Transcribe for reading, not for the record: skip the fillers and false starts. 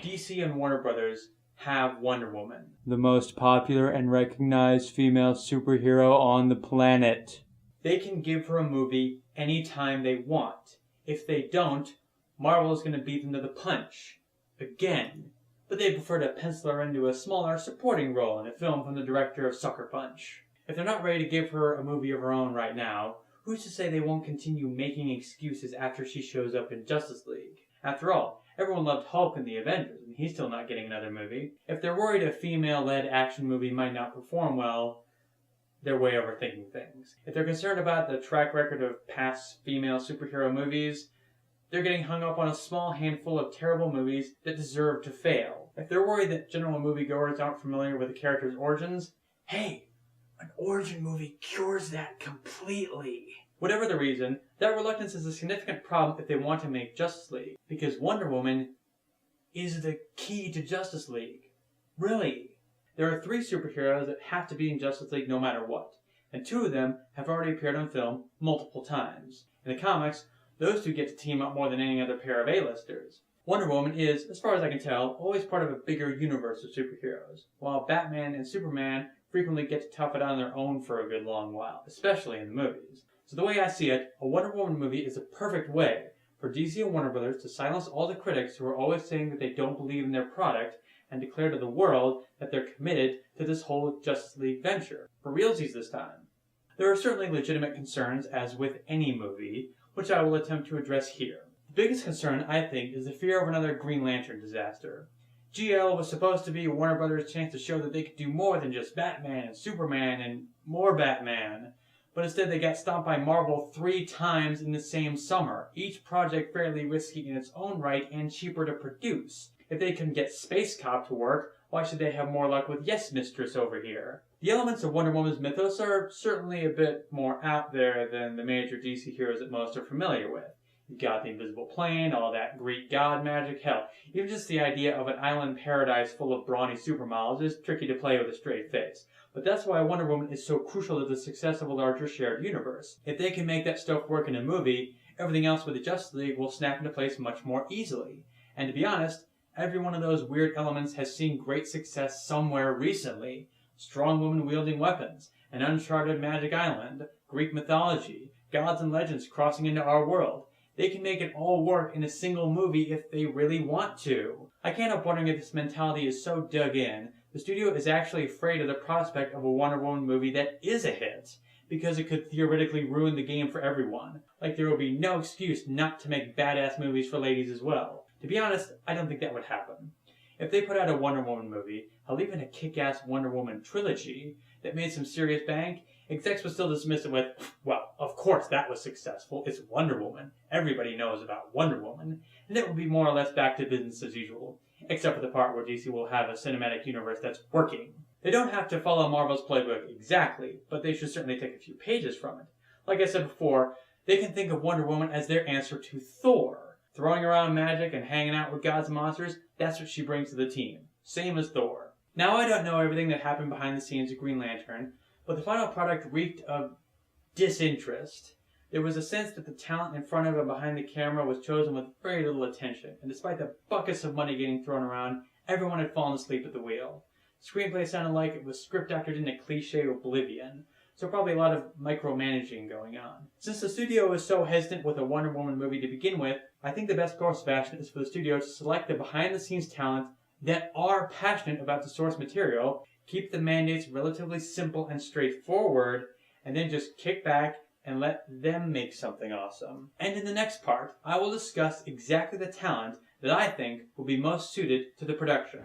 DC and Warner Brothers have Wonder Woman, the most popular and recognized female superhero on the planet. They can give her a movie anytime they want. If they don't, Marvel is going to beat them to the punch. Again. But they prefer to pencil her into a smaller supporting role in a film from the director of Sucker Punch. If they're not ready to give her a movie of her own right now, who's to say they won't continue making excuses after she shows up in Justice League? After all, everyone loved Hulk in the Avengers, and he's still not getting another movie. If they're worried a female-led action movie might not perform well, they're way overthinking things. If they're concerned about the track record of past female superhero movies, they're getting hung up on a small handful of terrible movies that deserve to fail. If they're worried that general moviegoers aren't familiar with the character's origins, hey, an origin movie cures that completely. Whatever the reason, that reluctance is a significant problem if they want to make Justice League, because Wonder Woman is the key to Justice League. Really. There are 3 superheroes that have to be in Justice League no matter what, and 2 of them have already appeared on film multiple times. In the comics, those 2 get to team up more than any other pair of A-listers. Wonder Woman is, as far as I can tell, always part of a bigger universe of superheroes, while Batman and Superman frequently get to tough it out on their own for a good long while, especially in the movies. So the way I see it, a Wonder Woman movie is a perfect way for DC and Warner Brothers to silence all the critics who are always saying that they don't believe in their product and declare to the world that they're committed to this whole Justice League venture. For realsies this time. There are certainly legitimate concerns, as with any movie, which I will attempt to address here. The biggest concern, I think, is the fear of another Green Lantern disaster. GL was supposed to be Warner Brothers' chance to show that they could do more than just Batman and Superman and more Batman. But instead they got stomped by Marvel 3 times in the same summer, each project fairly risky in its own right and cheaper to produce. If they can get Space Cop to work, why should they have more luck with Yes Mistress over here? The elements of Wonder Woman's mythos are certainly a bit more out there than the major DC heroes that most are familiar with. You've got the invisible plane, all that Greek god magic, hell, even just the idea of an island paradise full of brawny supermodels is tricky to play with a straight face. But that's why Wonder Woman is so crucial to the success of a larger shared universe. If they can make that stuff work in a movie, everything else with the Justice League will snap into place much more easily. And to be honest, every one of those weird elements has seen great success somewhere recently. Strong women wielding weapons, an uncharted magic island, Greek mythology, gods and legends crossing into our world. They can make it all work in a single movie if they really want to. I can't help wondering if this mentality is so dug in, the studio is actually afraid of the prospect of a Wonder Woman movie that is a hit, because it could theoretically ruin the game for everyone. Like there will be no excuse not to make badass movies for ladies as well. To be honest, I don't think that would happen. If they put out a Wonder Woman movie, hell, even a kick-ass Wonder Woman trilogy that made some serious bank, execs would still dismiss it with, well, of course that was successful. It's Wonder Woman. Everybody knows about Wonder Woman. And it will be more or less back to business as usual, except for the part where DC will have a cinematic universe that's working. They don't have to follow Marvel's playbook exactly, but they should certainly take a few pages from it. Like I said before, they can think of Wonder Woman as their answer to Thor. Throwing around magic and hanging out with gods and monsters, that's what she brings to the team. Same as Thor. Now, I don't know everything that happened behind the scenes of Green Lantern, but the final product reeked of disinterest. There was a sense that the talent in front of and behind the camera was chosen with very little attention, and despite the buckets of money getting thrown around, everyone had fallen asleep at the wheel. The screenplay sounded like it was script acted in a cliche oblivion, so probably a lot of micromanaging going on. Since the studio was so hesitant with a Wonder Woman movie to begin with, I think the best course of action is for the studio to select the behind-the-scenes talent that are passionate about the source material, keep the mandates relatively simple and straightforward, and then just kick back and let them make something awesome. And in the next part, I will discuss exactly the talent that I think will be most suited to the production.